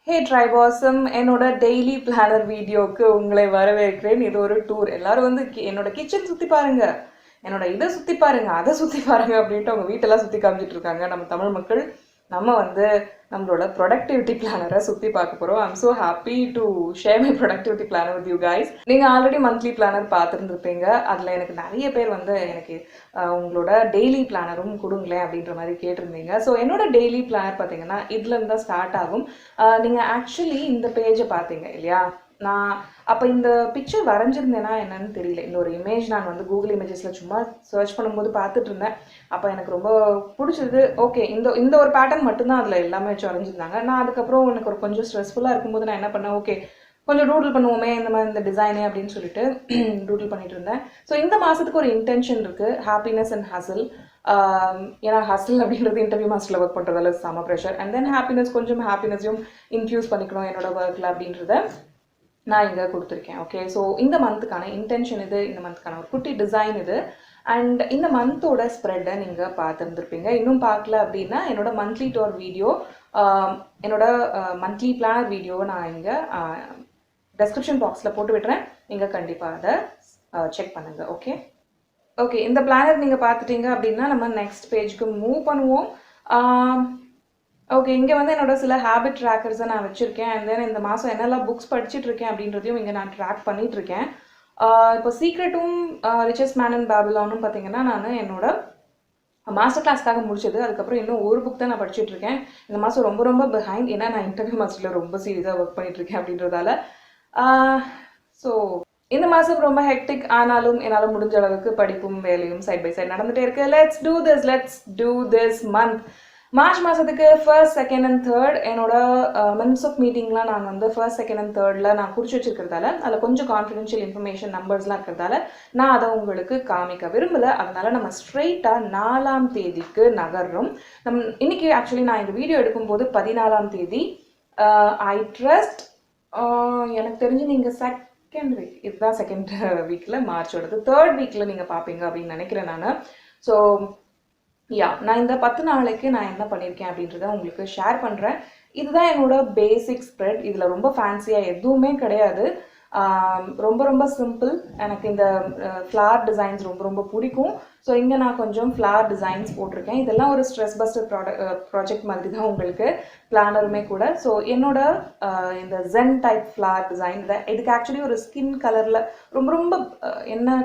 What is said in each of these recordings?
Hey Tribosum, என்னோட daily planar வீடியோக்கு உங்களை வரவேற்கிறேன். இது ஒரு டூர். எல்லாரும் வந்து என்னோட கிச்சன் சுற்றி பாருங்க, என்னோட இதை சுற்றி பாருங்க, அதை சுற்றி பாருங்க அப்படின்ட்டு அவங்க வீட்டெல்லாம் சுற்றி காமிச்சிட்டு இருக்காங்க. நம்ம தமிழ் மக்கள் நம்ம வந்து நம்மளோட ப்ரொடக்டிவிட்டி பிளானரை சுற்றி பார்க்க போகிறோம். I'm so happy to share my productivity planar with you guys. நீங்கள் ஆல்ரெடி மந்த்லி பிளானர் பார்த்துருந்துருப்பீங்க. அதில் எனக்கு நிறைய பேர் வந்து எனக்கு உங்களோட டெய்லி பிளானரும் கொடுங்களேன் அப்படின்ற மாதிரி கேட்டிருந்தீங்க. ஸோ என்னோட டெய்லி பிளானர் பார்த்தீங்கன்னா இதுலேருந்து தான் ஸ்டார்ட் ஆகும். நீங்கள் ஆக்சுவலி இந்த பேஜை பார்த்தீங்க இல்லையா, நான் அப்போ இந்த பிக்சர் வரைஞ்சிருந்தேன்னா என்னன்னு தெரியல. இந்த ஒரு இமேஜ் நான் வந்து கூகுள் இமேஜஸில் சும்மா சர்ச் பண்ணும்போது பார்த்துட்டு இருந்தேன். அப்போ எனக்கு ரொம்ப பிடிச்சது. ஓகே, இந்த ஒரு பேட்டர்ன் மட்டும்தான் அதில் எல்லாமே வச்சு வரைஞ்சிருந்தாங்க. நான் அதுக்கப்புறம் எனக்கு ஒரு கொஞ்சம் ஸ்ட்ரெஸ்ஃபுல்லாக இருக்கும்போது நான் என்ன பண்ணேன், ஓகே கொஞ்சம் டூடில் பண்ணுவோமே இந்த மாதிரி இந்த டிசைனே அப்படின்னு சொல்லிட்டு டூடில் பண்ணிட்டு இருந்தேன். ஸோ இந்த மாதத்துக்கு ஒரு இன்டென்ஷன் இருக்குது, ஹாப்பினஸ் அண்ட் ஹசில். ஏன்னா ஹசில் அப்படின்றது இன்டர்வியூ மாஸ்டரில் ஒர்க் பண்ணுறதால செம ப்ரெஷர். அண்ட் தென் ஹாப்பினஸ், கொஞ்சம் ஹாப்பினஸையும் இன்ஃப்யூஸ் பண்ணிக்கணும் என்னோட ஒர்க்கில் அப்படின்றத நான் இங்கே கொடுத்துருக்கேன். ஓகே, ஸோ இந்த மந்த்துக்கான இன்டென்ஷன் இது, இந்த மந்த்துக்கான ஒரு குட்டி டிசைன் இது. அண்ட் இந்த மந்தோட ஸ்ப்ரெட்டை நீங்கள் பார்த்துருந்துருப்பீங்க. இன்னும் பார்க்கல அப்படின்னா என்னோட மந்த்லி டூர் வீடியோ, என்னோட மந்த்லி பிளானர் வீடியோவை நான் இங்கே டெஸ்கிரிப்ஷன் பாக்ஸில் போட்டு விட்டுறேன். நீங்கள் கண்டிப்பாக அதை செக் பண்ணுங்கள். ஓகே ஓகே, இந்த பிளானர் நீங்கள் பார்த்துட்டீங்க அப்படின்னா நம்ம நெக்ஸ்ட் பேஜுக்கு மூவ் பண்ணுவோம். ஓகே, இங்கே வந்து என்னோட சில ஹேபிட் ட்ராக்கர்ஸை நான் வச்சுருக்கேன். அண்ட் தென் இந்த மாதம் என்னெல்லாம் புக்ஸ் படிச்சுட்டு இருக்கேன் அப்படின்றதையும் இங்கே நான் ட்ராக் பண்ணிட்டு இருக்கேன். இப்போ சீக்ரெட்டும் ரிச்சஸ்ட் மேன் இன் பேபிலானும் பார்த்தீங்கன்னா நான் என்னோட மாஸ்டர் கிளாஸ்க்காக முடிச்சது. அதுக்கப்புறம் இன்னும் ஒரு புக் தான் நான் படிச்சுட்டு இருக்கேன். இந்த மாதம் ரொம்ப ரொம்ப பிஹைண்ட், ஏன்னா நான் இன்டர்வியூ மாஸ்டரில் ரொம்ப சீரியஸாக ஒர்க் பண்ணிட்டு இருக்கேன் அப்படின்றதால. ஸோ இந்த மாதம் ரொம்ப ஹெக்டிக் ஆனாலும் என்னால் முடிஞ்ச அளவுக்கு படிப்பும் வேலையும் சைட் பை சைட் நடந்துகிட்டே இருக்கு. Let's do this month. March மாதத்துக்கு ஃபர்ஸ்ட், செகண்ட் அண்ட் தேர்ட் என்னோட மந்த்ஸ் ஆஃப் மீட்டிங்லாம் நான் வந்து ஃபர்ஸ்ட், செகண்ட் அண்ட் தேர்டில் நான் குறிச்சு வச்சுருக்கிறதால அதில் கொஞ்சம் கான்ஃபிடென்ஷியல் இன்ஃபர்மேஷன் நம்பர்ஸ்லாம் இருக்கிறதால நான் அதை உங்களுக்கு காமிக்க விரும்பலை. அதனால நம்ம ஸ்ட்ரெயிட்டாக 4ஆம் தேதிக்கு நகர்றோம். இன்னைக்கு ஆக்சுவலி நான் இந்த வீடியோ எடுக்கும்போது 14ஆம் தேதி. ஐ ட்ரஸ்ட் எனக்கு தெரிஞ்சு நீங்கள் செகண்ட் வீக், இதுதான் செகண்ட் வீக்கில் மார்ச்சோடது, தேர்ட் வீக்கில் நீங்கள் பார்ப்பீங்க அப்படின்னு நினைக்கிறேன் நான். ஸோ நான் இந்த 10 நாளைக்கு நான் என்ன பண்ணியிருக்கேன் அப்படின்றத உங்களுக்கு ஷேர் பண்ணுறேன். இதுதான் என்னோட பேசிக் ஸ்ப்ரெட். இதில் ரொம்ப ஃபேன்சியாக எதுவுமே கிடையாது, ரொம்ப ரொம்ப சிம்பிள். எனக்கு இந்த ஃப்ளார் டிசைன்ஸ் ரொம்ப ரொம்ப பிடிக்கும். ஸோ இங்கே நான் கொஞ்சம் ஃப்ளார் டிசைன்ஸ் போட்டிருக்கேன். இதெல்லாம் ஒரு ஸ்ட்ரெஸ் பஸ்டர் ப்ராஜெக்ட் மாதிரி தான் உங்களுக்கு பிளானருமே கூட. ஸோ என்னோட இந்த ஜென் டைப் ஃப்ளார் டிசைன், இதுக்கு ஆக்சுவலி ஒரு ஸ்கின் கலரில் ரொம்ப ரொம்ப என்ன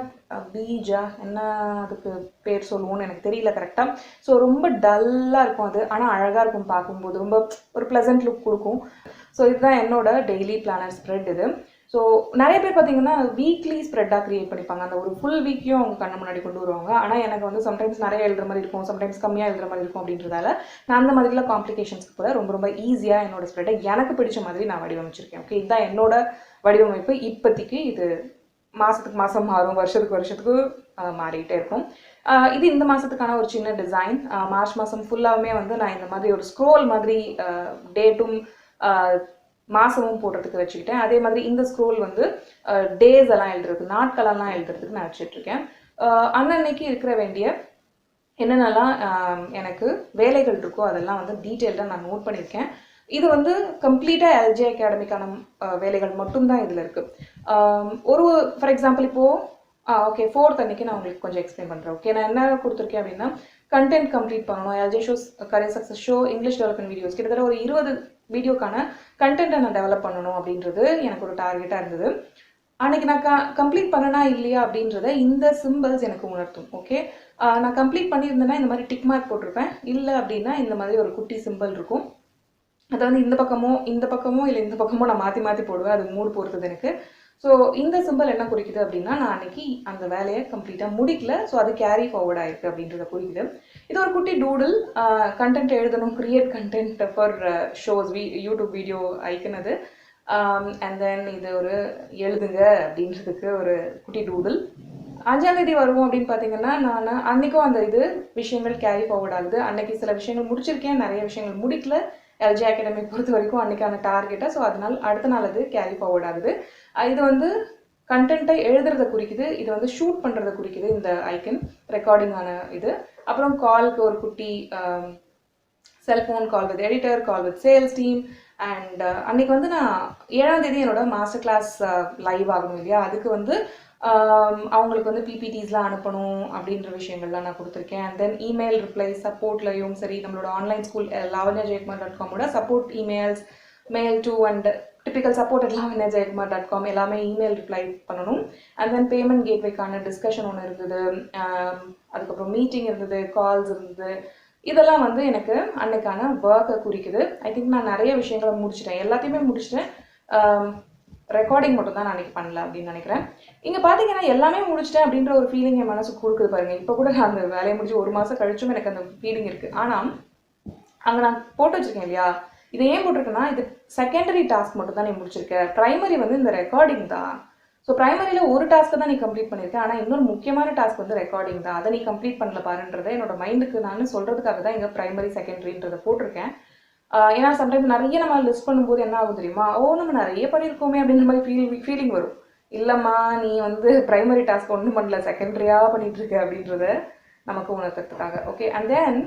பீஜா என்ன அதுக்கு பேர் சொல்லுவோன்னு எனக்கு தெரியல கரெக்டாக. ஸோ ரொம்ப டல்லாக இருக்கும் அது, ஆனால் அழகாக இருக்கும் பார்க்கும்போது, ரொம்ப ஒரு ப்ளசன்ட் லுக் கொடுக்கும். ஸோ இதுதான் என்னோட டெய்லி பிளானர் ஸ்ப்ரெட் இது. ஸோ நிறைய பேர் பார்த்தீங்கன்னா வீக்லி ஸ்ப்ரெட்டாக க்ரியேட் பண்ணிப்பாங்க, அந்த ஒரு ஃபுல் வீக்கையும் அவங்க கண்ணு முன்னாடி கொண்டு வருவாங்க. ஆனால் எனக்கு வந்து சம்டைம்ஸ் நிறைய எழுதுற மாதிரி இருக்கும், சம்டைம்ஸ் கம்மியாக எழுதுற மாதிரி இருக்கும். அப்படின்றதால நான் அந்த மாதிரிலாம் காம்ப்ளிகேஷன்ஸ்க்கு கூட ரொம்ப ரொம்ப ஈஸியாக என்னோட ஸ்ப்ரெட்டை எனக்கு பிடிச்ச மாதிரி நான் வடிவமைச்சிருக்கேன். ஓகே, இதுதான் என்னோட வடிவமைப்பு இப்போதைக்கு. இது மாதத்துக்கு மாதம் மாறும், வருஷத்துக்கு வருஷத்துக்கு மாறிக்கிட்டே இருக்கும். இது இந்த மாதத்துக்கான ஒரு சின்ன டிசைன். மார்ச் மாதம் ஃபுல்லாகவுமே வந்து நான் இந்த மாதிரி ஒரு ஸ்க்ரோல் மாதிரி டேட்டும் மாதமும் போடுறதுக்கு வச்சுக்கிட்டேன். அதே மாதிரி இந்த ஸ்க்ரோல் வந்து டேஸ் எல்லாம் எழுதுறதுக்கு, நாட்களெல்லாம் எழுதுறதுக்கு நான் வச்சுட்ருக்கேன். அன்னன்னைக்கு இருக்கிற வேண்டிய என்னென்னலாம் எனக்கு வேலைகள் இருக்கோ அதெல்லாம் வந்து டீட்டெயில்டாக நான் நோட் பண்ணியிருக்கேன். இது வந்து கம்ப்ளீட்டாக எல்ஜே அகாடமிக்கான வேலைகள் மட்டும்தான் இதில் இருக்குது. ஒரு ஃபார் எக்ஸாம்பிள் இப்போது ஓகே 4th அன்னைக்கு நான் உங்களுக்கு கொஞ்சம் எக்ஸ்பிளைன் பண்ணுறேன். ஓகே, நான் என்ன கொடுத்துருக்கேன் அப்படின்னா கண்டென்ட் கம்ப்ளீட் பண்ணணும், LJ shows, career success show, English development videos, கிட்டத்தட்ட ஒரு 20 வீடியோக்கான கண்டென்ட்டை நான் டெவலப் பண்ணணும் அப்படின்றது எனக்கு ஒரு டார்கெட்டாக இருந்தது. அன்றைக்கி நான் கம்ப்ளீட் பண்ணனா இல்லையா அப்படின்றத இந்த சிம்பிள்ஸ் எனக்கு உணர்த்தும். ஓகே, நான் கம்ப்ளீட் பண்ணியிருந்தேன்னா இந்த மாதிரி டிக் மார்க் போட்டிருப்பேன், இல்லை அப்படின்னா இந்த மாதிரி ஒரு குட்டி சிம்பிள் இருக்கும். அதை வந்து இந்த பக்கமோ இல்லை இந்த பக்கமோ நான் மாற்றி மாற்றி போடுவேன், அது மூடு பொறுத்தது எனக்கு. ஸோ இந்த சிம்பிள் என்ன குறிக்குது அப்படின்னா நான் அன்றைக்கி அந்த வேலையை கம்ப்ளீட்டாக முடிக்கல, ஸோ அது கேரி ஃபார்வர்ட் ஆகிருக்கு அப்படின்றத குறிக்குது. இது ஒரு குட்டி டூடில். கண்டென்ட் எழுதணும், create content for shows, YouTube video ஐக்குனது. அண்ட் தென் இது ஒரு எழுதுங்க அப்படின்றதுக்கு ஒரு குட்டி டூடில். 5ஆம் தேதி வருவோம் அப்படின்னு பார்த்தீங்கன்னா நான் அன்றைக்கும் அந்த விஷயங்கள் கேரி ஃபார்வர்ட் ஆகுது. அன்றைக்கி சில விஷயங்கள் முடிச்சிருக்கேன், நிறைய விஷயங்கள் முடிக்கல எல்ஜே அகாடமி பொறுத்த வரைக்கும் அன்றைக்கான டார்கெட்டை. ஸோ அதனால் அடுத்த நாள் அது கேரி ஃபார்வர்ட் ஆகுது. இது வந்து கண்டென்ட்டை எழுதுறதை குறிக்குது, இது வந்து ஷூட் பண்ணுறதை குறிக்குது இந்த ஐக்கன், ரெக்கார்டிங்கான இது. அப்புறம் காலுக்கு ஒரு குட்டி cellphone call with editor, call with sales team. And அன்றைக்கி வந்து நான் 7ஆம் தேதி என்னோட மாஸ்டர் கிளாஸ் லைவ் ஆகணும் இல்லையா, அதுக்கு வந்து அவங்களுக்கு வந்து பிபிடிஸ்லாம் அனுப்பணும் அப்படின்ற விஷயங்கள்லாம் நான் கொடுத்துருக்கேன். அண்ட் தென் இமெயில் ரிப்ளை சப்போர்ட்லையும் சரி, நம்மளோட online school lavanyajaykumar.com support emails, mail to and typical support lavanyajaykumar.com எல்லாமே இமெயில் ரிப்ளை பண்ணணும். அண்ட் தென் பேமெண்ட் கேட்வேக்கான டிஸ்கஷன் ஒன்று இருந்தது, அதுக்கப்புறம் மீட்டிங் இருந்தது, கால்ஸ் இருந்தது. இதெல்லாம் வந்து எனக்கு அன்னைக்கான ஒர்க்கை குறிக்குது. ஐ திங்க் நான் நிறைய விஷயங்களை முடிச்சிட்டேன், எல்லாத்தையுமே முடிச்சிட்டேன். ரெக்கார்டிங் மட்டும் தான் நான் அன்றைக்கி பண்ணல அப்படின்னு நினைக்கிறேன். இங்கே பார்த்தீங்கன்னா எல்லாமே முடிச்சிட்டேன் அப்படின்ற ஒரு ஃபீலிங் என் மனசுக்கு கொடுக்குது பாருங்கள். இப்போ கூட நான் அந்த வேலையை முடிச்சு 1 மாதம் கழிச்சும் எனக்கு அந்த ஃபீலிங் இருக்குது. ஆனால் அங்கே நான் போட்டு வச்சுருக்கேன் இல்லையா, இதை ஏன் போட்டிருக்கேன்னா, இது செகண்டரி டாஸ்க் மட்டும் தான் நீ முடிச்சிருக்க, ப்ரைமரி வந்து இந்த ரெக்கார்டிங் தான். ஸோ ப்ரைமரியில் ஒரு டாஸ்க்கை தான் நீ கம்ப்ளீட் பண்ணியிருக்கேன், ஆனால் இன்னொரு முக்கியமான டாஸ்க் வந்து ரெக்கார்டிங் தான், அதை நீ கம்ப்ளீட் பண்ணல பாருன்றதை என்னோட மைண்டுக்கு நான் சொல்கிறதுக்காக தான் இங்கே ப்ரைமரி செகண்டரின்றதை போட்டிருக்கேன். ஏன்னா சம்டைம் நிறைய நம்ம லிஸ்ட் பண்ணும்போது என்ன ஆகும் தெரியுமா, நம்ம நிறைய பண்ணியிருக்கோமே அப்படின்ற மாதிரி ஃபீலிங் வரும். இல்லைம்மா, நீ வந்து ப்ரைமரி டாஸ்க் ஒன்றும் பண்ணல, செகண்டரியாக பண்ணிகிட்ருக்க அப்படின்றத நமக்கு உணர்த்துறதுக்காக. ஓகே. அண்ட் தென்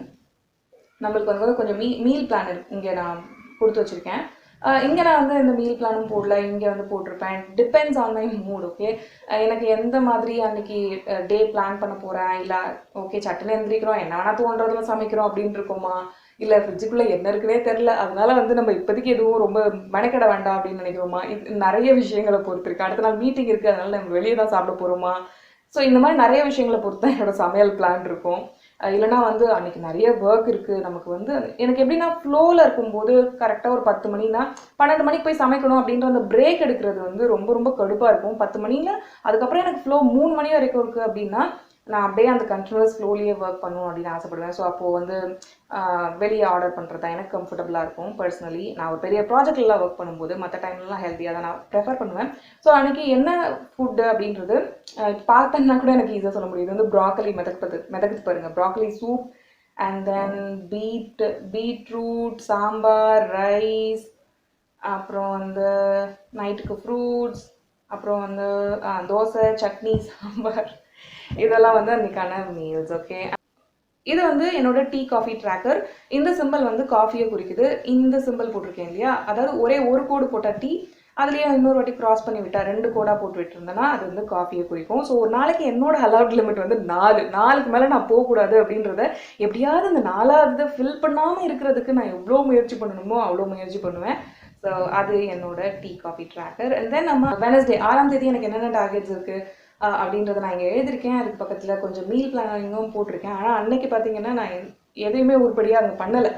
நம்மளுக்கு வந்து கொஞ்சம் மீல் பிளான் இங்கே நான் கொடுத்து வச்சுருக்கேன். இங்கே நான் வந்து இந்த மீல் பிளானும் போடல, இங்கே வந்து போட்டிருப்பேன். Depends on my mood. Okay, எனக்கு எந்த மாதிரி அன்றைக்கி டே பிளான் பண்ண போகிறேன், இல்லை ஓகே சட்டுன்னு எந்திரிக்கிறோம், என்ன வேணால் தோன்றதுல சமைக்கிறோம் அப்படின்னு இருக்கோமா, இல்லை ஃப்ரிட்ஜுக்குள்ளே என்ன இருக்குன்னே தெரில, அதனால வந்து நம்ம இப்போதைக்கு எதுவும் ரொம்ப மெனக்கெட வேண்டாம் அப்படின்னு நினைக்கிறோமா, இது நிறைய விஷயங்களை பொறுத்திருக்கு. அடுத்த நாள் மீட்டிங் இருக்குது, அதனால நம்ம வெளியே தான் சாப்பிட போகிறோமா. ஸோ இந்த மாதிரி நிறைய விஷயங்களை பொறுத்து தான் என்னோடய சமையல் பிளான் இருக்கும். இல்லைனா வந்து அன்றைக்கி நிறைய ஒர்க் இருக்குது நமக்கு வந்து. எனக்கு எப்படின்னா ஃப்ளோவில் இருக்கும்போது கரெக்டாக ஒரு 10 மணினா 12 மணிக்கு போய் சமைக்கணும் அப்படின்ற அந்த பிரேக் எடுக்கிறது வந்து ரொம்ப ரொம்ப கடுப்பாக இருக்கும். 10 மணியில் அதுக்கப்புறம் எனக்கு ஃப்ளோ 3 மணி வரைக்கும் இருக்குது அப்படின்னா நான் அப்படியே அந்த கண்டினியூஸ் ஃப்ளோலியே ஒர்க் பண்ணணும் அப்படின்னு ஆசைப்படுவேன். ஸோ அப்போது வந்து வெளியே ஆர்டர் பண்ணுறது தான் எனக்கு கம்ஃபர்டபுளாக இருக்கும். பர்சனலி நான் ஒரு பெரிய ப்ராஜெக்ட்லாம் ஒர்க் பண்ணும்போது மற்ற டைம்லலாம் ஹெல்த்தியாக தான் நான் ப்ரெஃபர் பண்ணுவேன். ஸோ அன்றைக்கி என்ன ஃபுட்டு அப்படின்றது பார்த்தேன்னா கூட எனக்கு ஈஸியாக சொல்ல முடியுது. வந்து ப்ராக்கலி மெதக்குது பாருங்கள், broccoli soup, and then beetroot sambar, rice, அப்புறம் வந்து நைட்டுக்கு ஃப்ரூட்ஸ், அப்புறம் வந்து தோசை, சட்னி, சாம்பார், இதெல்லாம் வந்து அன்றைக்கான மீல்ஸ். ஓகே, இது வந்து என்னோட டீ காஃபி ட்ராக்கர். இந்த சிம்பிள் வந்து காஃபியை குறிக்குது. இந்த சிம்பிள் போட்டிருக்கேன் இல்லையா, அதாவது ஒரே ஒரு கோடு போட்டால் டீ, அதுலேயே இன்னொரு வாட்டி க்ராஸ் பண்ணி விட்டா 2 கோடாக போட்டு விட்டுருந்தேன்னா அது வந்து காஃபியை குறிக்கும். ஸோ ஒரு நாளைக்கு என்னோட அலவுட் லிமிட் வந்து 4க்கு மேலே நான் போகக்கூடாது அப்படின்றத எப்படியாவது அந்த 4ஆவது ஃபில் பண்ணாமல் இருக்கிறதுக்கு நான் எவ்வளோ முயற்சி பண்ணணுமோ அவ்வளோ முயற்சி பண்ணுவேன். ஸோ அது என்னோட tea coffee tracker. And then நம்ம வெனஸ்டே 6ஆம் தேதி எனக்கு என்னென்ன டார்கெட்ஸ் இருக்குது அப்படின்றத நான் இங்கே எழுதியிருக்கேன். அதுக்கு பக்கத்தில் கொஞ்சம் மீல் பிளானிங்கும் போட்டிருக்கேன். ஆனால் அன்னைக்கு பார்த்தீங்கன்னா நான் எதையுமே உருப்படியாக அங்கே பண்ணலை.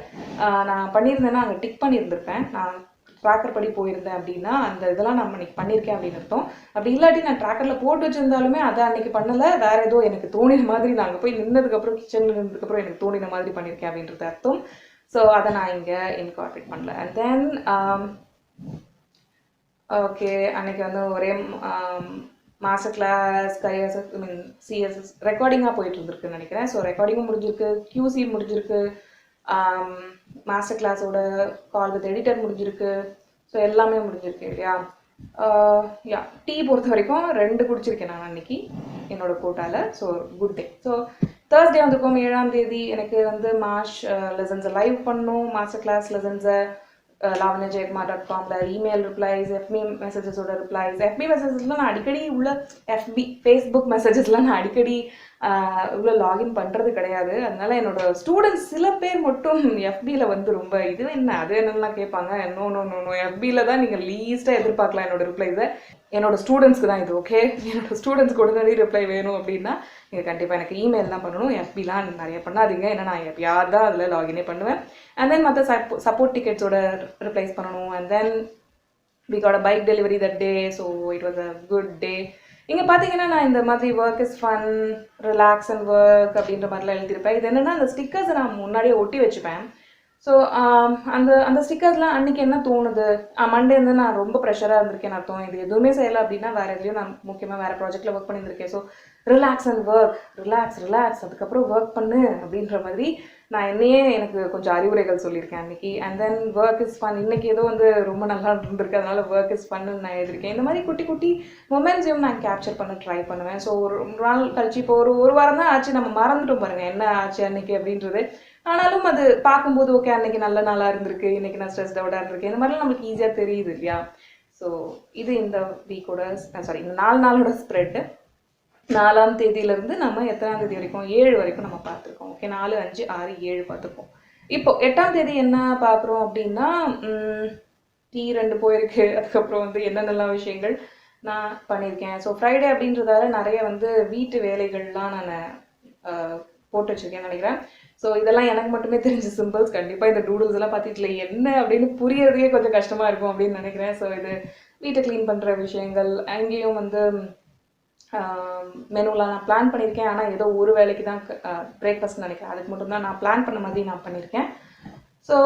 நான் பண்ணியிருந்தேன்னா அங்கே டிக் பண்ணியிருந்திருப்பேன். நான் ட்ராக்கர் படி போயிருந்தேன் அப்படின்னா அந்த இதெல்லாம் நான் அன்றைக்கி பண்ணியிருக்கேன் அப்படின்னு அர்த்தம். அப்படி இல்லாட்டி நான் ட்ராக்கரில் போட்டு வச்சுருந்தாலுமே அதை அன்றைக்கி பண்ணலை, வேறு ஏதோ எனக்கு தோணின மாதிரி நான் அங்கே போய் நின்னதுக்கப்புறம் கிச்சனில் இருந்ததுக்கப்புறம் எனக்கு தோணின மாதிரி பண்ணியிருக்கேன் அப்படின்றது அர்த்தம். ஸோ அதை நான் இங்கே இன்கார்பரேட் பண்ணல. அண்ட் தென் ஓகே, அன்றைக்கி வந்து ஒரே மாஸ்டர் கிளாஸ் சிஎஸ்எஸ் ரெக்கார்டிங்காக போயிட்டு இருந்திருக்குன்னு நினைக்கிறேன். ஸோ ரெக்கார்டிங்கும் முடிஞ்சிருக்கு, கியூசி முடிஞ்சிருக்கு, மாஸ்டர் கிளாஸோட கால் வித் எடிட்டர் முடிஞ்சிருக்கு. ஸோ எல்லாமே முடிஞ்சிருக்கு இல்லையா. டீ பொறுத்த வரைக்கும் 2 குடிச்சிருக்கேன் நான் அன்றைக்கி என்னோட கோட்டாவில். So good day. So Thursday வந்துருக்கோம் 7ஆம் தேதி. எனக்கு வந்து லெசன்ஸை லைவ் பண்ணணும், மாஸ்டர் கிளாஸ் லெசன்ஸை lavanyajaykumar.com இமெயில் ரிப்ளைஸ், எஃபி மெசேஜஸோட ரிப்ளைஸ். எஃபி மெசேஜஸ்லாம் நான் அடிக்கடி உள்ள ஃபேஸ்புக் மெசேஜஸ்லாம் நான் அடிக்கடி இவ்வளோ லாகின் பண்ணுறது கிடையாது. அதனால என்னோட ஸ்டூடெண்ட்ஸ் சில பேர் மட்டும் எஃபியில் வந்து ரொம்ப இது என்ன அது என்னெல்லாம் கேட்பாங்க. நோ எஃபியில் தான் நீங்கள் லீஸ்ட்டாக எதிர்பார்க்கலாம் என்னோட ரிப்ளைஸை. என்னோட ஸ்டூடெண்ட்ஸ்க்கு தான் இது. ஓகே, என்னோட ஸ்டூடெண்ட்ஸ்க்கு உடனடி ரிப்ளை வேணும் அப்படின்னா நீங்கள் கண்டிப்பாக எனக்கு இமெயில் தான் பண்ணணும். எஃபிலாம் நிறைய பண்ணாதீங்க, ஏன்னா நான் எப்பயாவது தான் அதில் லாகினே பண்ணுவேன். அண்ட் தென் மற்ற சப்போர்ட் டிக்கெட்ஸோட ரிப்ளைஸ் பண்ணணும். And then we got a bike delivery that day. So it was a good day. இங்கே பார்த்தீங்கன்னா நான் இந்த மாதிரி work is fun, relax and work அப்படின்ற மாதிரிலாம் எழுதியிருப்பேன். இது என்னென்னா அந்த ஸ்டிக்கர்ஸை நான் முன்னாடியே ஒட்டி வச்சுப்பேன். ஸோ அந்த ஸ்டிக்கர்ஸ்லாம் அன்றைக்கி என்ன தோணுது, மண்டே வந்து நான் ரொம்ப ப்ரெஷராக இருந்திருக்கேன் அர்த்தம், இது எதுவுமே செய்யலை அப்படின்னா வேறு எதுலையும் நான் முக்கியமாக வேறு ப்ராஜெக்டில் ஒர்க் பண்ணியிருந்திருக்கேன். So relax and work, relax அதுக்கப்புறம் ஒர்க் பண்ணு அப்படின்ற மாதிரி நான் என்னையே எனக்கு கொஞ்சம் அறிவுரைகள் சொல்லியிருக்கேன் அன்றைக்கி. And then work is fun. இன்றைக்கி ஏதோ வந்து ரொம்ப நல்லா இருந்திருக்கு, அதனால ஒர்க் இஸ் ஃபன்னு நான் எழுதியிருக்கேன். இந்த மாதிரி குட்டி குட்டி மொமெண்ட்ஸையும் நான் கேப்சர் பண்ண ட்ரை பண்ணுவேன். ஸோ ஒரு நாள் கழிச்சு இப்போ ஒரு வாரம் தான் ஆச்சு, நம்ம மறந்துட்டோம் பாருங்கள் என்ன ஆச்சு அன்றைக்கி அப்படின்றது. ஆனாலும் அது பார்க்கும்போது ஓகே அன்றைக்கி நல்ல நாளாக இருந்திருக்கு, இன்றைக்கி நான் ஸ்ட்ரெஸ் அவுட்டாக இருந்திருக்கு, இந்த மாதிரிலாம் நம்மளுக்கு ஈஸியாக தெரியுது இல்லையா. ஸோ இது இந்த வீக்கோட இந்த 4 நாளோட ஸ்ப்ரெட்டு. 4ஆம் தேதியிலேருந்து நம்ம எத்தனாம் தேதி வரைக்கும் 7 வரைக்கும் நம்ம பார்த்துருக்கோம். ஓகே 4, 5, 6, 7 பார்த்துருக்கோம். இப்போ 8ஆம் தேதி என்ன பார்க்குறோம் அப்படின்னா T2 போயிருக்கு. அதுக்கப்புறம் வந்து என்னென்னலாம் விஷயங்கள் நான் பண்ணியிருக்கேன். ஸோ ஃப்ரைடே அப்படின்றதால நிறைய வந்து வீட்டு வேலைகள்லாம் நான் போட்டு வச்சுருக்கேன்னு நினைக்கிறேன். ஸோ இதெல்லாம் எனக்கு மட்டுமே தெரிஞ்ச சிம்பிள்ஸ். கண்டிப்பாக இந்த டூடுல்ஸ் எல்லாம் பார்த்துட்டு என்ன அப்படின்னு புரியறதுக்கே கொஞ்சம் கஷ்டமாக இருக்கும் அப்படின்னு நினைக்கிறேன். ஸோ இது வீட்டை க்ளீன் பண்ணுற விஷயங்கள். அங்கேயும் வந்து மெனுலாம் நான் பிளான் பண்ணியிருக்கேன். ஆனால் ஏதோ ஒரு வேலைக்கு தான் பிரேக்ஃபாஸ்ட் நினைக்கிறேன், அதுக்கு மட்டும்தான் நான் பிளான் பண்ண மாதிரி நான் பண்ணியிருக்கேன். ஸோ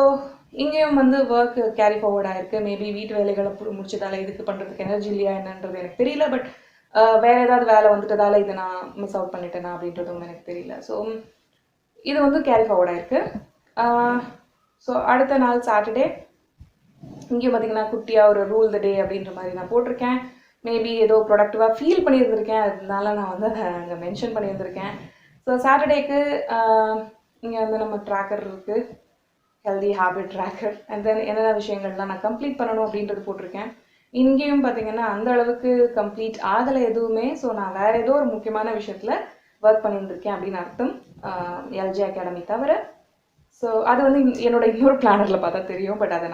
இங்கேயும் வந்து ஒர்க் கேரி ஃபார்வர்ட் ஆகிருக்கு. மேபி வீட்டு வேலைகளை முடிச்சதால இதுக்கு பண்ணுறதுக்கு எனர்ஜி இல்லையா என்னன்றது எனக்கு தெரியல. பட் வேறு ஏதாவது வேலை வந்துட்டதால இதை நான் மிஸ் அவுட் பண்ணிட்டேனா அப்படின்றதும் எனக்கு தெரியல. ஸோ இது வந்து கேரி ஃபார்வர்ட் ஆகிருக்கு. ஸோ அடுத்த நாள் சாட்டர்டே இங்கேயும் பார்த்திங்கன்னா குட்டியாக ஒரு ரூல் த டே அப்படின்ற மாதிரி நான் போட்டிருக்கேன். மேபி ஏதோ ப்ரொடக்டிவாக ஃபீல் பண்ணியிருந்திருக்கேன், அதனால நான் வந்து அதை அங்கே மென்ஷன் பண்ணியிருந்திருக்கேன். ஸோ சாட்டர்டேக்கு இங்கே வந்து நம்ம ட்ராக்கர் இருக்குது, healthy habit tracker. And then என்னென்ன விஷயங்கள்லாம் நான் கம்ப்ளீட் பண்ணணும் அப்படின்றது போட்டிருக்கேன். இங்கேயும் பார்த்திங்கன்னா அந்த அளவுக்கு கம்ப்ளீட் ஆகலை எதுவுமே. ஸோ நான் வேறு ஏதோ ஒரு முக்கியமான விஷயத்தில் ஒர்க் பண்ணியிருந்திருக்கேன் அப்படின்னு அர்த்தம், எல்ஜி அகாடமி தவிர. ஸோ அது வந்து என்னோட இன்னொரு பிளானரில் பார்த்தா தெரியும். பட் அது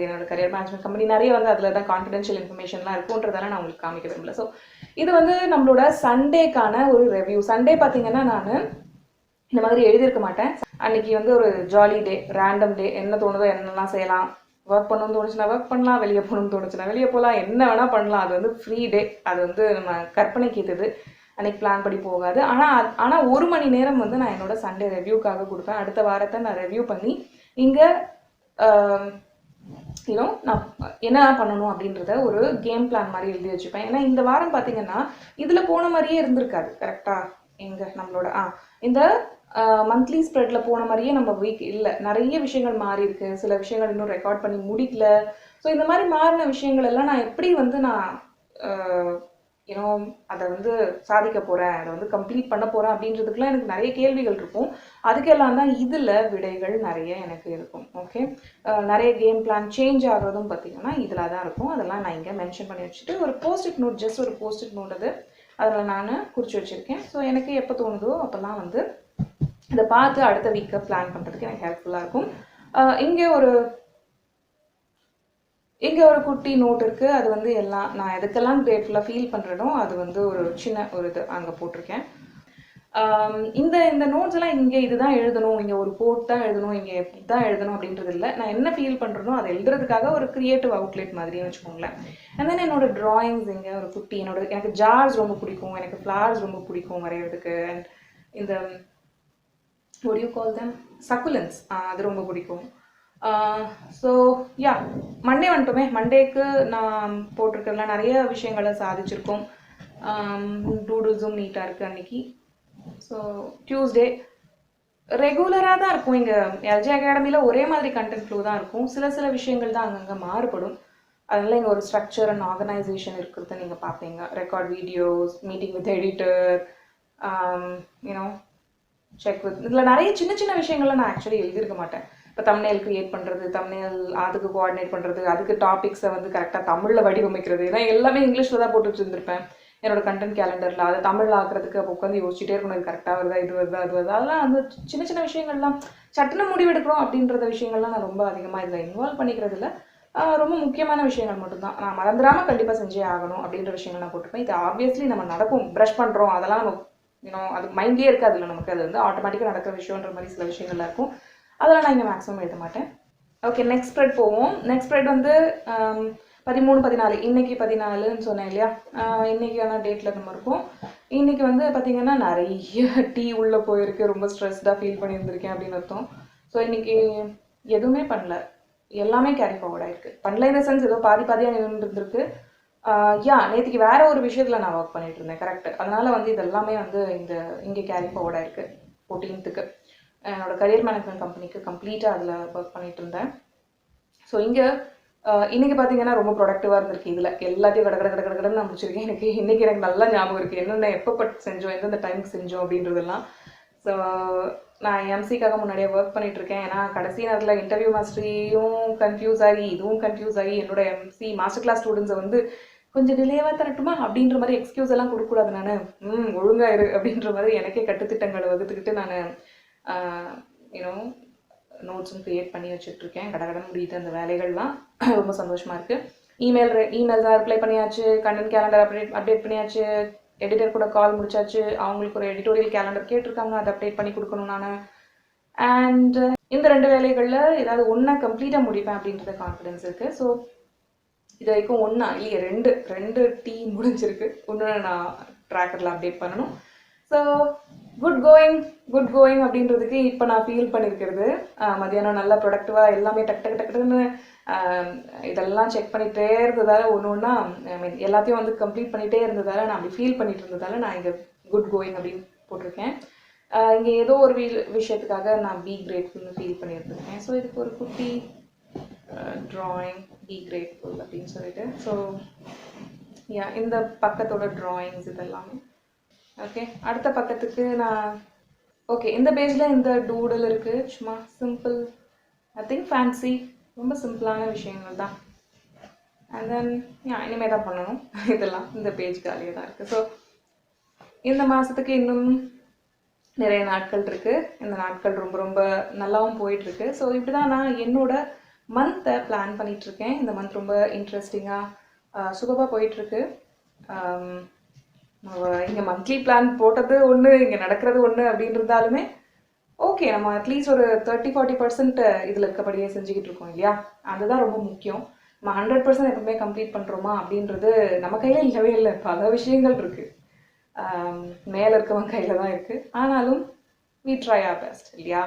என்னோட கரியர் மேனேஜ்மெண்ட் கம்பெனி நிறைய வந்து அதில் தான் கான்ஃபிடென்ஷியல் இன்ஃபர்மேஷன்லாம் இருக்குன்றதால நான் உங்களுக்கு காமிக்க விரும்பல. ஸோ இது வந்து நம்மளோட சண்டேக்கான ஒரு ரிவ்யூ. சண்டே பார்த்தீங்கன்னா நான் இந்த மாதிரி எழுதியிருக்க மாட்டேன். அன்றைக்கி வந்து ஒரு ஜாலி டே, ரேண்டம் டே, என்ன தோணுதோ என்னெல்லாம் செய்யலாம். ஒர்க் பண்ணணும்னு தோணுச்சுன்னா ஒர்க் பண்ணலாம், வெளியே போகணும்னு தோணுச்சுன்னா வெளியே போகலாம், என்ன வேணால் பண்ணலாம். அது வந்து ஃப்ரீ டே. அது வந்து நம்ம கற்பனைக்கு ஏற்றது, அன்றைக்கி பிளான் படி போகாது. ஆனால் 1 மணி நேரம் வந்து நான் என்னோடய சண்டே ரிவ்யூக்காக கொடுப்பேன். அடுத்த வாரத்தை நான் ரிவ்யூ பண்ணி இங்கே நான் என்ன பண்ணணும் அப்படின்றத ஒரு கேம் பிளான் மாதிரி எழுதி வச்சுப்பேன். ஏன்னா இந்த வாரம் பார்த்தீங்கன்னா இதில் போன மாதிரியே இருந்திருக்காது கரெக்டாக. எங்கே நம்மளோட இந்த மந்த்லி ஸ்ப்ரெட்டில் போன மாதிரியே நம்ம வீக் இல்லை, நிறைய விஷயங்கள் மாறி இருக்கு. சில விஷயங்கள் இன்னும் ரெக்கார்ட் பண்ணி முடிக்கல. ஸோ இந்த மாதிரி மாறின விஷயங்கள் எல்லாம் நான் எப்படி வந்து நான் அதை வந்து சாதிக்க போகிறேன், அதை வந்து கம்ப்ளீட் பண்ண போகிறேன் அப்படின்றதுக்குலாம் எனக்கு நிறைய கேள்விகள் இருக்கும். அதுக்கெல்லாம் தான் இதில் விடைகள் நிறைய எனக்கு இருக்கும். ஓகே, நிறைய கேம் பிளான் சேஞ்ச் ஆகிறதும் பார்த்திங்கன்னா இதில் தான் இருக்கும். அதெல்லாம் நான் இங்கே மென்ஷன் பண்ணி வச்சுட்டு ஒரு போஸ்டிட் நோட், ஜஸ்ட் ஒரு போஸ்டிட் நோட் அது அதில் நான் குறித்து வச்சுருக்கேன். ஸோ எனக்கு எப்போ தோணுதோ அப்போல்லாம் வந்து இதை பார்த்து அடுத்த வீக்கை பிளான் பண்ணுறதுக்கு எனக்கு ஹெல்ப்ஃபுல்லாக இருக்கும். இங்கே ஒரு குட்டி நோட் இருக்குது. அது வந்து எல்லாம் நான் எதுக்கெல்லாம் கிரேட்ஃபுல்லாக ஃபீல் பண்ணுறனோ அது வந்து ஒரு சின்ன ஒரு இது அங்கே போட்டிருக்கேன். இந்த நோட்ஸ் எல்லாம் இங்கே இதுதான் எழுதணும், இங்கே ஒரு கோட் தான் எழுதணும், இங்கே எப்படி தான் எழுதணும் அப்படின்றது இல்லை. நான் என்ன ஃபீல் பண்ணுறனோ அதை எழுதுறதுக்காக ஒரு க்ரியேட்டிவ் அவுட்லெட் மாதிரின்னு வச்சுக்கோங்களேன். அண்ட் தென் என்னோடய ட்ராயிங்ஸ் இங்கே ஒரு குட்டி, எனக்கு ஜார்ஸ் ரொம்ப பிடிக்கும், எனக்கு ஃப்ளவர்ஸ் ரொம்ப பிடிக்கும் வரைகிறதுக்கு. அண்ட் இந்த what do you call them, succulents, அது ரொம்ப பிடிக்கும். So yeah, Monday வந்துட்டோமே. மண்டேக்கு நான் போட்டிருக்கிறதுல நிறைய விஷயங்களை சாதிச்சிருக்கோம். டூடுல்ஸும் நீட்டாக இருக்குது அன்றைக்கி. ஸோ டியூஸ்டே ரெகுலராக தான் இருக்கும். இங்கே எல்ஜி அகாடமியில் ஒரே மாதிரி கண்டென்ட் ஃப்ளோ தான் இருக்கும். சில விஷயங்கள் தான் அங்கங்கே மாறுபடும். அதனால் இங்கே ஒரு ஸ்ட்ரக்சர் அண்ட் ஆர்கனைசேஷன் இருக்கிறத நீங்கள் பார்ப்பீங்க. Record videos, meeting with editor, check with, இதில் நிறைய சின்ன விஷயங்கள்லாம் நான் ஆக்சுவலி எழுதியிருக்க மாட்டேன். இப்போ தம்ப்நெயில் க்ரியேட் பண்ணுறது, தம்ப்நெயில் அதுக்கு கோஆர்டினேட் பண்ணுறது, அதுக்கு டாபிக்ஸை வந்து கரெக்டாக தமிழில் வடிவமைக்கிறது, ஏன்னா எல்லாமே இங்கிலீஷில் தான் போட்டு வச்சுருந்துருப்பேன் என்னோட கண்டென்ட் கேலண்டரில். அதை தமிழில் ஆக்குறதுக்கு அப்போ உட்காந்து யோசிச்சுட்டே இருக்கணும், இது கரெக்டாக வருதா, இது வருதா, அது வருதா. அதெல்லாம் அந்த சின்ன விஷயங்கள்லாம் சட்டுன்னு முடிவெடுக்கிறோம் அப்படின்றத விஷயங்கள்லாம் நான் ரொம்ப அதிகமாக இதில் இன்வால்வ் பண்ணிக்கிறது இல்லை. ரொம்ப முக்கியமான விஷயங்கள் மட்டும்தான் நான் மறந்துடாமல் கண்டிப்பாக செஞ்சே ஆகணும் அப்படின்ற விஷயங்கள் நான் போட்டுப்பேன். இது ஆப்வியஸ்லி நம்ம நடக்கும், ப்ரஷ் பண்ணுறோம், அதெல்லாம் நம்ம அது மைண்ட்லேயே இருக்காது இல்லை நமக்கு. அது வந்து ஆட்டோமேட்டிக்காக நடக்கிற விஷயன்ற மாதிரி சில விஷயங்கள்லாம் இருக்கும். அதெல்லாம் நான் இங்கே மேக்ஸிமம் எழுத மாட்டேன். ஓகே, நெக்ஸ்ட் ஸ்ப்ரெட் போவோம். நெக்ஸ்ட் ஸ்ப்ரெட் வந்து 13, 14, இன்றைக்கி 14ன்னு சொன்னேன் இல்லையா. இன்றைக்கான டேட்டில் நம்ம இருக்கும். இன்றைக்கி வந்து பார்த்திங்கன்னா நிறைய டீ உள்ளே போயிருக்கு, ரொம்ப ஸ்ட்ரெஸ்டாக ஃபீல் பண்ணியிருந்திருக்கேன் அப்படின்னு அர்த்தம். ஸோ இன்றைக்கி எதுவுமே பண்ணல, எல்லாமே கேரி ஃபார்வர்ட் ஆகிருக்கு. பண்ணல இந்த சென்ஸ் ஏதோ பாதியாக நின்றுருக்கு. நேற்றுக்கு வேற ஒரு விஷயத்தில் நான் ஒர்க் பண்ணிட்டு இருந்தேன். கரெக்ட். அதனால வந்து இது எல்லாமே வந்து இங்கே கேரி ஃபார்வர்டாக இருக்குது 14th என்னோட கரியர் மேனேஜ்மெண்ட் கம்பெனிக்கு கம்ப்ளீட்டாக அதில் ஒர்க் பண்ணிட்டு இருந்தேன். ஸோ இங்கே இன்றைக்கி பார்த்தீங்கன்னா ரொம்ப ப்ரொடக்டிவாக இருந்திருக்கு. இதில் எல்லாத்தையும் கடன்னு நான் முடிச்சிருக்கேன். இன்றைக்கி எனக்கு நல்லா ஞாபகம் இருக்குது என்னென்ன எப்போ செஞ்சோம், எந்தெந்த டைமுக்கு செஞ்சோம் அப்படின்றதெல்லாம். ஸோ நான் எம்சிக்காக முன்னாடியே ஒர்க் பண்ணிகிட்ருக்கேன். ஏன்னா கடைசி நேரத்தில் இன்டர்வியூ மாஸ்டரியும் கன்ஃபியூஸ் ஆகி இதுவும் கன்ஃபியூஸ் ஆகி என்னோட எம்சி மாஸ்டர் கிளாஸ் ஸ்டூடெண்ட்ஸை வந்து கொஞ்சம் டிலேவாக தரட்டுமா அப்படின்ற மாதிரி எக்ஸ்கியூஸ் எல்லாம் கொடுக்கக்கூடாது. நான் ஒழுங்காயிரு அப்படின்ற மாதிரி எனக்கே கட்டுத்திட்டங்களை வகுத்துக்கிட்டு நான் நோட்ஸும் க்ரியேட் பண்ணி வச்சுட்ருக்கேன். கடகடன் முடியுது அந்த வேலைகள்லாம். ரொம்ப சந்தோஷமாக இருக்குது. இமெயில் தான் ரிப்ளை பண்ணியாச்சு, கண்டென்ட் கேலண்டர் அப்டேட் பண்ணியாச்சு, எடிட்டர் கூட கால் முடிச்சாச்சு, அவங்களுக்கு ஒரு எடிட்டோரியல் கேலண்டர் கேட்டிருக்காங்க, அதை அப்டேட் பண்ணி கொடுக்கணும் நான். அண்ட் இந்த 2 வேலைகளில் ஏதாவது ஒன்றா கம்ப்ளீட்டாக முடிப்பேன் அப்படின்றத கான்ஃபிடென்ஸ் இருக்குது. ஸோ இது வரைக்கும் ஒன்றா இல்லையே ரெண்டு டீ முடிஞ்சிருக்கு. ஒன்று நான் ட்ராக்கரில் அப்டேட் பண்ணணும். ஸோ குட் கோயிங் அப்படின்றதுக்கு இப்போ நான் ஃபீல் பண்ணியிருக்கிறது மதியானம் நல்லா ப்ரொடக்டிவாக எல்லாமே டக்குன்னு இதெல்லாம் செக் பண்ணிகிட்டே இருந்ததால் ஒன்று எல்லாத்தையும் வந்து கம்ப்ளீட் பண்ணிகிட்டே இருந்ததால் நான் அப்படி ஃபீல் பண்ணிட்டு இருந்ததால் நான் இங்கே குட் கோயிங் அப்படின்னு போட்டிருக்கேன். இங்கே ஏதோ ஒரு விஷயத்துக்காக நான் பி கிரேட்ஃபுல்னு ஃபீல் பண்ணியிருந்திருக்கேன். ஸோ இதுக்கு ஒரு குட்டி ட்ராயிங் பி கிரேட்ஃபுல் அப்படின்னு சொல்லிட்டு. ஸோ இந்த பக்கத்தோட ட்ராயிங்ஸ் இதெல்லாமே ஓகே. அடுத்த பக்கத்துக்கு நான் இந்த பேஜில் இந்த டூடல் இருக்குது. சும்மா சிம்பிள், நத்திங் ஃபேன்சி, ரொம்ப சிம்பிளான விஷயங்கள் தான். அண்ட் தென் இனிமேல் தான் பண்ணணும் இதெல்லாம். இந்த பேஜ் காலியாக தான் இருக்குது. ஸோ இந்த மாதத்துக்கு இன்னும் நிறைய நாட்கள் இருக்குது. இந்த நாட்கள் ரொம்ப ரொம்ப நல்லாவும் போயிட்டுருக்கு. ஸோ இப்படி தான் நான் என்னோட மந்த்தை பிளான் பண்ணிகிட்ருக்கேன். இந்த மந்த் ரொம்ப இன்ட்ரெஸ்டிங்காக சுகமாக போயிட்டுருக்கு. இங்கே மந்த்லி பிளான் போட்டது ஒன்று, இங்கே நடக்கிறது ஒன்று அப்படின்னு இருந்தாலுமே ஓகே, நம்ம அட்லீஸ்ட் ஒரு 30-40% இதில் இருக்கப்படியே செஞ்சுக்கிட்டு இருக்கோம் இல்லையா? அதுதான் ரொம்ப முக்கியம். நம்ம 100% எப்பவுமே கம்ப்ளீட் பண்ணுறோமா அப்படின்றது நம்ம கையில் இல்லவே இல்லை. பல விஷயங்கள் இருக்குது, மேலே இருக்கவங்க கையில் தான் இருக்குது. ஆனாலும் we try our best இல்லையா?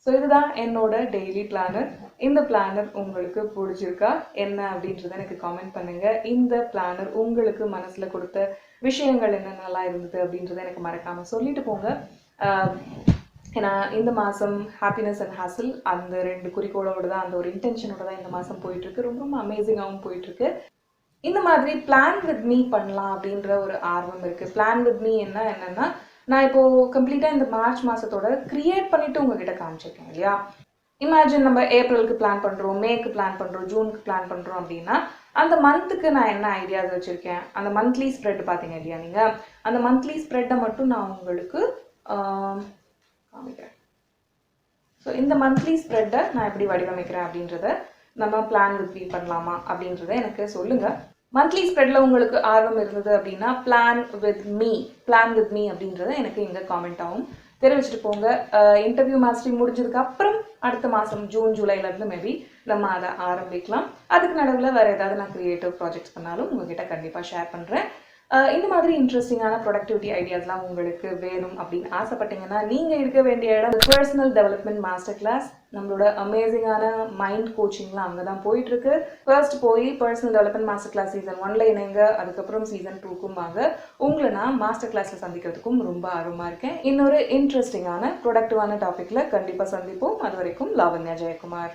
ஸோ இதுதான் என்னோட டெய்லி பிளானர். இந்த பிளானர் உங்களுக்கு பிடிச்சிருக்கா என்ன அப்படின்றத எனக்கு காமெண்ட் பண்ணுங்கள். இந்த பிளானர் உங்களுக்கு மனசில் கொடுத்த விஷயங்கள் என்னென்னலாம் இருந்தது அப்படின்றத எனக்கு மறக்காமல் சொல்லிட்டு போங்க. ஏன்னா இந்த மாதம் ஹாப்பினஸ் அண்ட் ஹாசில் அந்த 2 குறிக்கோளோடு தான், அந்த ஒரு இன்டென்ஷனோட தான் இந்த மாதம் போயிட்டுருக்கு. ரொம்ப ரொம்ப அமேசிங்காகவும் போயிட்டுருக்கு. இந்த மாதிரி பிளான் வித் மீ பண்ணலாம் அப்படின்ற ஒரு ஆர்வம் இருக்குது. பிளான் வித் மீ என்னென்னா நான் இப்போது கம்ப்ளீட்டாக இந்த மார்ச் மாதத்தோட க்ரியேட் பண்ணிவிட்டு உங்ககிட்ட காமிச்சிருக்கேன் இல்லையா? இமேஜின் நம்ம ஏப்ரலுக்கு பிளான் பண்ணுறோம், மேக்கு பிளான் பண்ணுறோம், ஜூனுக்கு பிளான் பண்ணுறோம் அப்படின்னா அந்த மந்த்துக்கு நான் என்ன ஐடியாஸ் வச்சுருக்கேன், அந்த மந்த்லி ஸ்ப்ரெட் பார்த்தீங்க இல்லையா நீங்கள், அந்த மந்த்லி ஸ்ப்ரெட்டை மட்டும் நான் உங்களுக்கு காமிக்கிறேன். ஸோ இந்த மந்த்லி ஸ்ப்ரெட்டை நான் எப்படி வடிவமைக்கிறேன் அப்படின்றத நம்ம பிளான் வித் மீ பண்ணலாமா அப்படின்றத எனக்கு சொல்லுங்கள். மந்த்லி ஸ்ப்ரெட்டில் உங்களுக்கு ஆர்வம் இருந்தது அப்படின்னா பிளான் வித் மீ அப்படின்றத எனக்கு இங்கே காமெண்ட் ஆகும், தெரிவிச்சுட்டு போங்க. இன்டர்வியூ மாஸ்டரி முடிஞ்சதுக்கு அப்புறம் அடுத்த மாதம் ஜூன் ஜூலைலேருந்து மேபி நம்ம அதை ஆரம்பிக்கலாம். அதுக்கு நடுவில் வேறு ஏதாவது நான் க்ரியேட்டிவ் ப்ராஜெக்ட்ஸ் பண்ணாலும் உங்ககிட்ட கண்டிப்பாக ஷேர் பண்ணுறேன். இந்த மாதிரி இன்ட்ரெஸ்டிங்கான ப்ரொடக்டிவிட்டி ஐடியாஸ்லாம் உங்களுக்கு வேணும் அப்படின்னு ஆசைப்பட்டீங்கன்னா நீங்கள் இருக்க வேண்டிய இடம் பர்சனல் டெவலப்மெண்ட் மாஸ்டர் கிளாஸ். நம்மளோட அமேசிங்கான மைண்ட் கோச்சிங்லாம் அங்கே தான் போயிட்டுருக்கு. ஃபர்ஸ்ட் போய் personal development master class season 1ல் இணைங்க, அதுக்கப்புறம் சீசன் 2க்கும் வாங்க. உங்களை நான் மாஸ்டர் கிளாஸில் சந்திக்கிறதுக்கும் ரொம்ப ஆர்வமாக இருக்கேன். இன்னொரு இன்ட்ரெஸ்டிங்கான ப்ரொடக்டிவான டாப்பிக்கில் கண்டிப்பாக சந்திப்போம். அது வரைக்கும் லாவண்யா ஜெயக்குமார்.